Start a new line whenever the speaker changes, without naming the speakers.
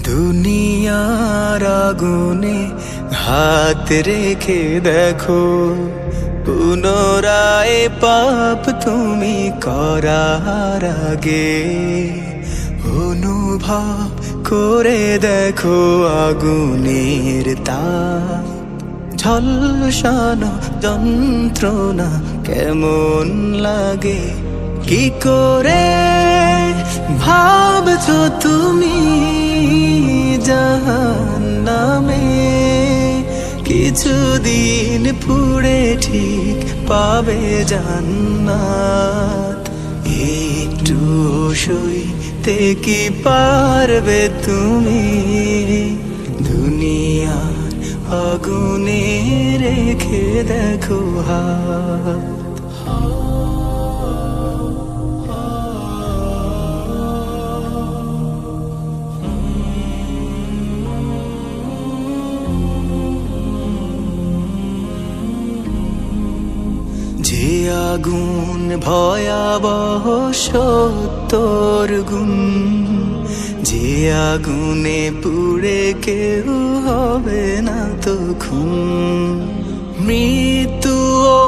দুনিয়ার আগুনে হাত রেখে দেখো, পুনরায় পাপ তুমি করার আগে অনুভব করে দেখো আগুনের তাপ ঝলসানো যন্ত্রণা কেমন লাগে। কি করে ভাবছো তুমি জাহান্নামে কিছুদিন পুড়ে ঠিক পাবে জান্নাত। একটু সইতে কি পারবে তুমি দুনিয়ার আগুনে রেখে দেখো হাত। যে আগুন ভয়াবহ ৭০ গুণ, যে আগুনে পুড়ে কেউ হবে না তো খুন। মৃত্যু ও